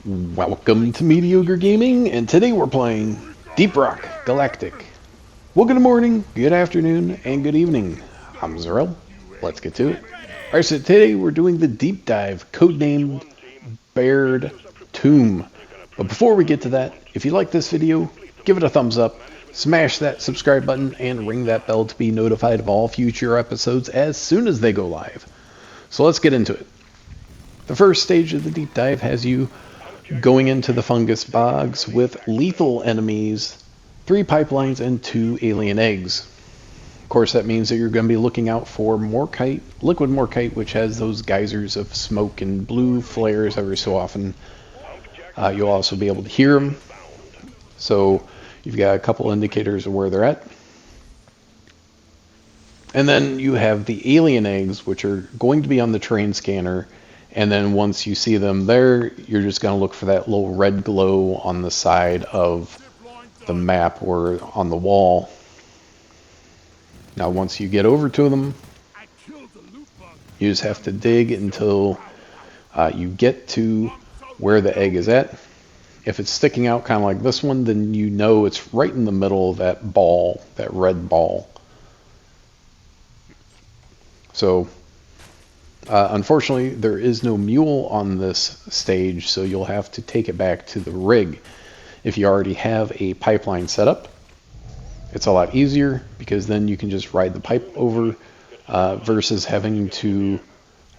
Welcome to Mediocre Gaming, and today we're playing Deep Rock Galactic. Well, good morning, good afternoon, and good evening. I'm Zarel. Let's get to it. Alright, so today we're doing the deep dive, codenamed Bared Tomb. But before we get to that, if you like this video, give it a thumbs up, smash that subscribe button, and ring that bell to be notified of all future episodes as soon as they go live. So let's get into it. The first stage of the deep dive has you going into the fungus bogs with lethal enemies, 3 pipelines, and 2 alien eggs. Of course, that means that you're going to be looking out for morkite, liquid morkite, which has those geysers of smoke and blue flares every so often. You'll also be able to hear them, so you've got a couple indicators of where they're at. And then you have the alien eggs, which are going to be on the terrain scanner. And then once you see them there, you're just going to look for that little red glow on the side of the map or on the wall. Now once you get over to them, you just have to dig until you get to where the egg is at. If it's sticking out kind of like this one, then you know it's right in the middle of that ball, that red ball. So unfortunately, there is no mule on this stage, so you'll have to take it back to the rig. If you already have a pipeline set up, it's a lot easier because then you can just ride the pipe over versus having to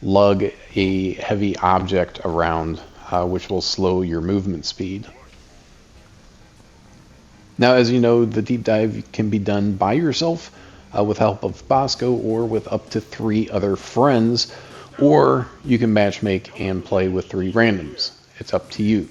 lug a heavy object around, which will slow your movement speed. Now, as you know, the deep dive can be done by yourself with help of Bosco or with up to 3 other friends. Or you can matchmake and play with 3 randoms. It's up to you.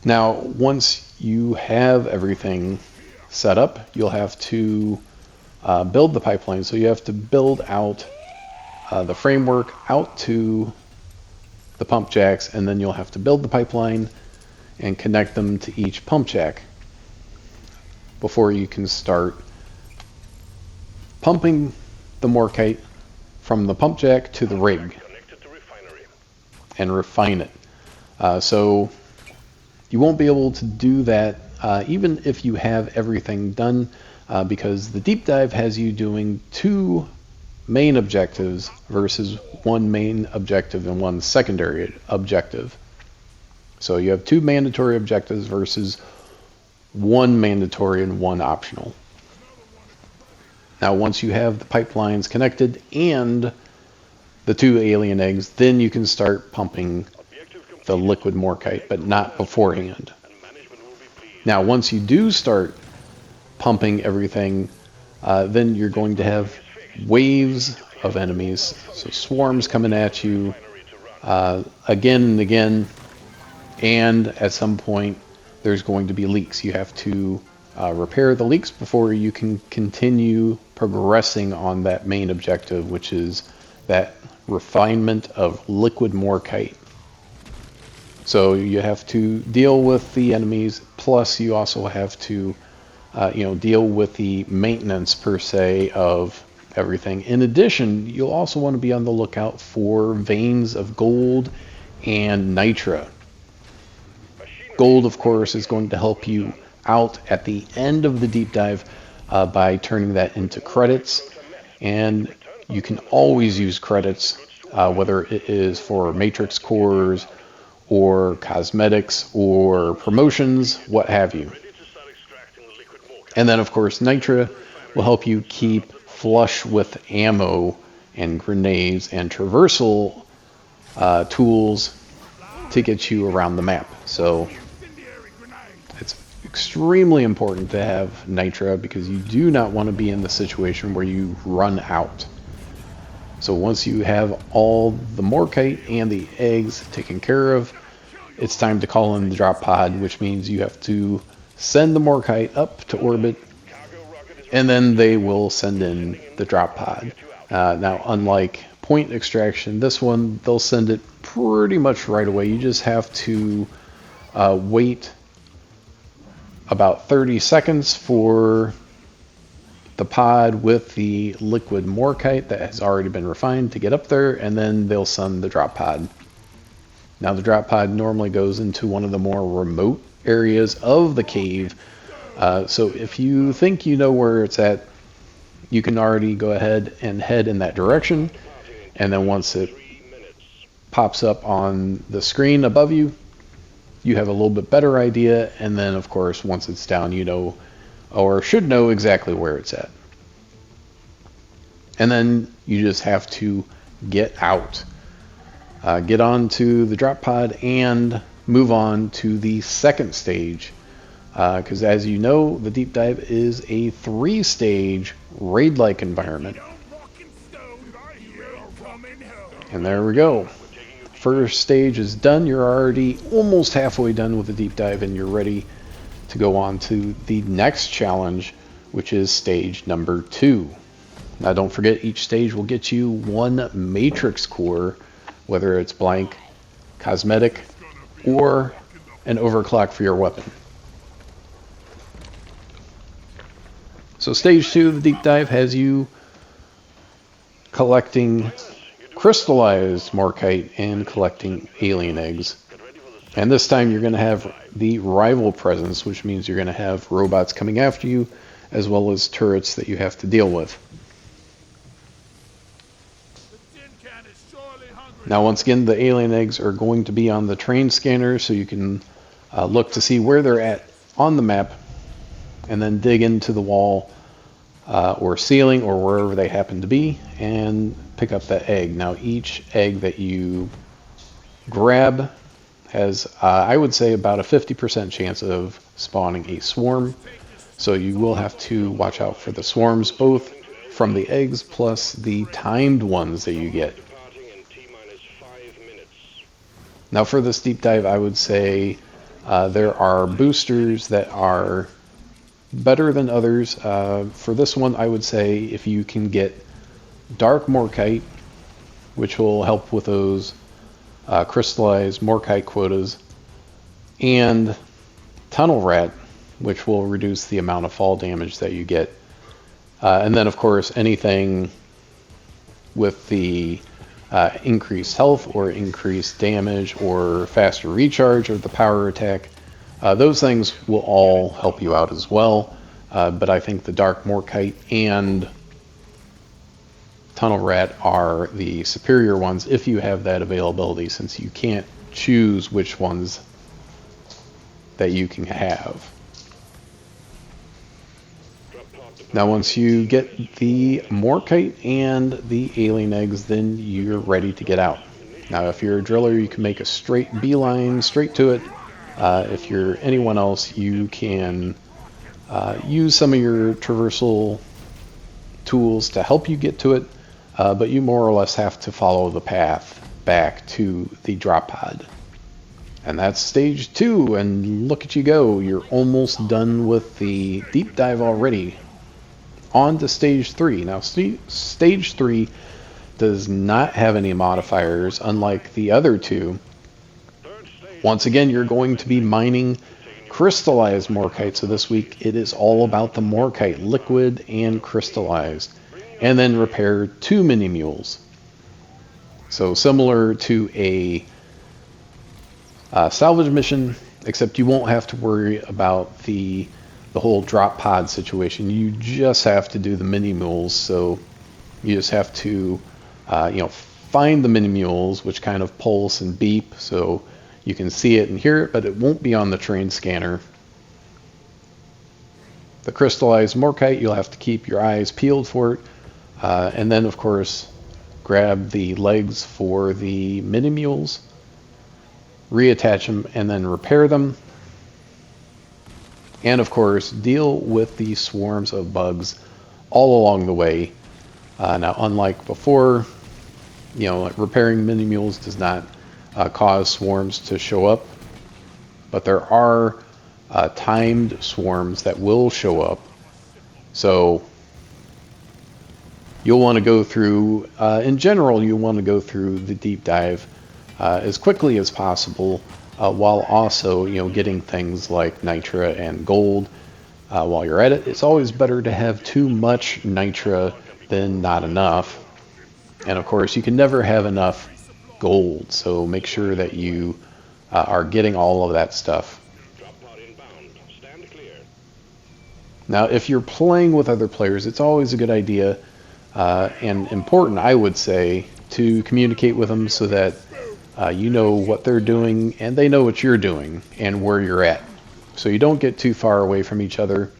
Now, once you have everything set up, you'll have to build the pipeline. So you have to build out the framework out to the pump jacks, and then you'll have to build the pipeline and connect them to each pump jack before you can start pumping the morkite from the pump jack to the rig and refine it. So you won't be able to do that even if you have everything done because the deep dive has you doing 2 main objectives versus 1 main objective and 1 secondary objective. So you have 2 mandatory objectives versus 1 mandatory and 1 optional. Now, once you have the pipelines connected and the 2 alien eggs, then you can start pumping the liquid morkite, but not beforehand. Now, once you do start pumping everything, then you're going to have waves of enemies, so swarms coming at you again and again, and at some point there's going to be leaks. You have to repair the leaks before you can continue progressing on that main objective, which is that refinement of liquid morkite. So you have to deal with the enemies, plus you also have to deal with the maintenance per se of everything. In addition, you'll also want to be on the lookout for veins of gold and nitra. Gold, of course, is going to help you out at the end of the deep dive by turning that into credits, and you can always use credits whether it is for matrix cores or cosmetics or promotions, what have you. And then of course nitra will help you keep flush with ammo and grenades and traversal tools to get you around the map. So it's extremely important to have nitra because you do not want to be in the situation where you run out. So once you have all the morkite and the eggs taken care of, it's time to call in the drop pod, which means you have to send the morkite up to orbit, and then they will send in the drop pod. Now, unlike point extraction, this one, they'll send it pretty much right away. You just have to wait about 30 seconds for the pod with the liquid morkite that has already been refined to get up there, and then they'll send the drop pod. Now the drop pod normally goes into one of the more remote areas of the cave. So if you think you know where it's at, you can already go ahead and head in that direction. And then once it pops up on the screen above you, you have a little bit better idea. And then, of course, once it's down, you know, or should know exactly where it's at. And then you just have to get out. Get onto the drop pod and move on to the second stage. Because as you know, the deep dive is a 3-stage raid-like environment. And there we go. First stage is done. You're already almost halfway done with the deep dive, and you're ready to go on to the next challenge, which is stage number 2. Now don't forget, each stage will get you 1 matrix core, whether it's blank, cosmetic, or an overclock for your weapon. So stage 2 of the deep dive has you collecting crystallized morkite and collecting alien eggs. And this time you're going to have the rival presence, which means you're going to have robots coming after you, as well as turrets that you have to deal with. Now once again, the alien eggs are going to be on the terrain scanner, so you can look to see where they're at on the map, and then dig into the wall or ceiling or wherever they happen to be and pick up that egg. Now each egg that you grab has, I would say, about a 50% chance of spawning a swarm. So you will have to watch out for the swarms, both from the eggs plus the timed ones that you get. Now for this deep dive, I would say there are boosters that are better than others. For this one, I would say if you can get dark morkite, which will help with those crystallized morkite quotas, and tunnel rat, which will reduce the amount of fall damage that you get. And then, of course, anything with the increased health or increased damage or faster recharge of the power attack. Those things will all help you out as well. But I think the dark morkite and tunnel rat are the superior ones if you have that availability, since you can't choose which ones that you can have. Now once you get the morkite and the alien eggs, then you're ready to get out. Now if you're a driller, you can make a straight beeline straight to it. If you're anyone else, you can use some of your traversal tools to help you get to it, but you more or less have to follow the path back to the drop pod. And that's stage 2, and look at you go. You're almost done with the deep dive already. On to stage 3. Now stage 3 does not have any modifiers, unlike the other two. Once again, you're going to be mining crystallized morkite. So this week it is all about the morkite, liquid and crystallized. And then repair 2 mini mules. So similar to a salvage mission, except you won't have to worry about the whole drop pod situation. You just have to do the mini mules. So you just have to find the mini mules, which kind of pulse and beep, so you can see it and hear it, but it won't be on the terrain scanner. The crystallized morkite, you'll have to keep your eyes peeled for it. And then, of course, grab the legs for the mini mules, reattach them, and then repair them. And, of course, deal with the swarms of bugs all along the way. Now, unlike before, repairing mini mules does not cause swarms to show up, but there are timed swarms that will show up. So you'll want to go through, in general, you'll want to go through the deep dive as quickly as possible, while also getting things like nitra and gold while you're at it. It's always better to have too much nitra than not enough. And of course, you can never have enough gold. So make sure that you are getting all of that stuff. Now, if you're playing with other players, it's always a good idea and important, I would say, to communicate with them so that you know what they're doing and they know what you're doing and where you're at. So you don't get too far away from each other,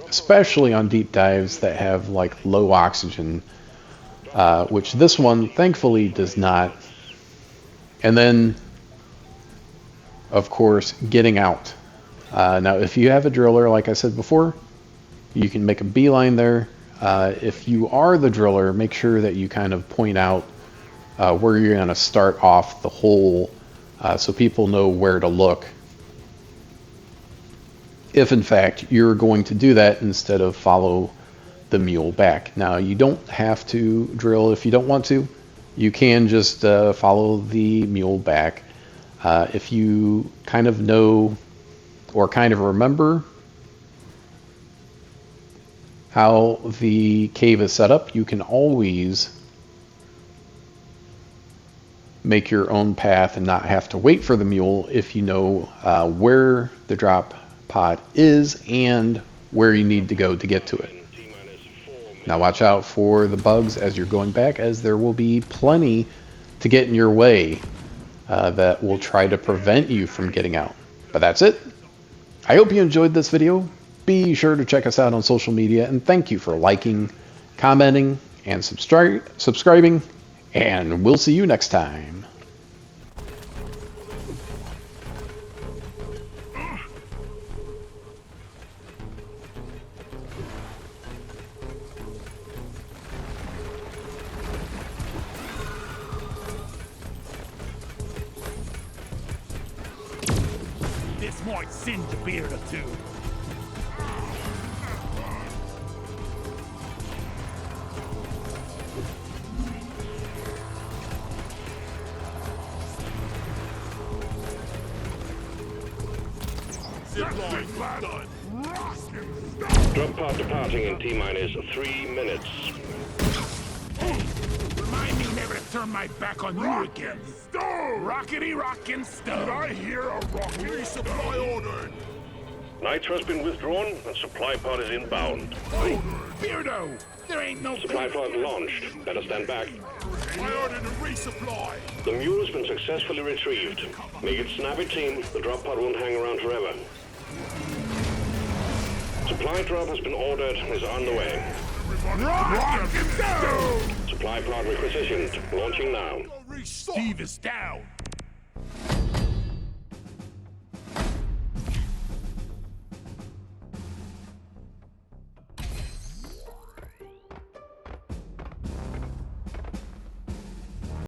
especially on deep dives that have like low oxygen, which this one thankfully does not. And then, of course, getting out. Now, if you have a driller, like I said before, you can make a beeline there. If you are the driller, make sure that you kind of point out where you're going to start off the hole so people know where to look. If in fact you're going to do that instead of follow the mule back. Now, you don't have to drill if you don't want to. You can just follow the mule back. If you kind of know or kind of remember how the cave is set up, you can always make your own path and not have to wait for the mule if you know where the drop pod is and where you need to go to get to it. Now watch out for the bugs as you're going back, as there will be plenty to get in your way that will try to prevent you from getting out. But that's it. I hope you enjoyed this video. Be sure to check us out on social media, and thank you for liking, commenting, and subscribing, and we'll see you next time. This might singe a beard or two. Drop pod departing in T-minus 3 minutes. Remind me never to turn my back on you again. Stone! Rockety rockin' stone! Did I hear a rockety supply ordered? Nitro has been withdrawn and supply pod is inbound. Hey, Beardo! There ain't no Supply pod launched. Better stand back. I ordered a resupply! The mule has been successfully retrieved. Make it snappy, team. The drop pod won't hang around forever. Supply drop has been ordered and is on the way. Rock and stone! Supply pod requisitioned. Launching now. Steve is down!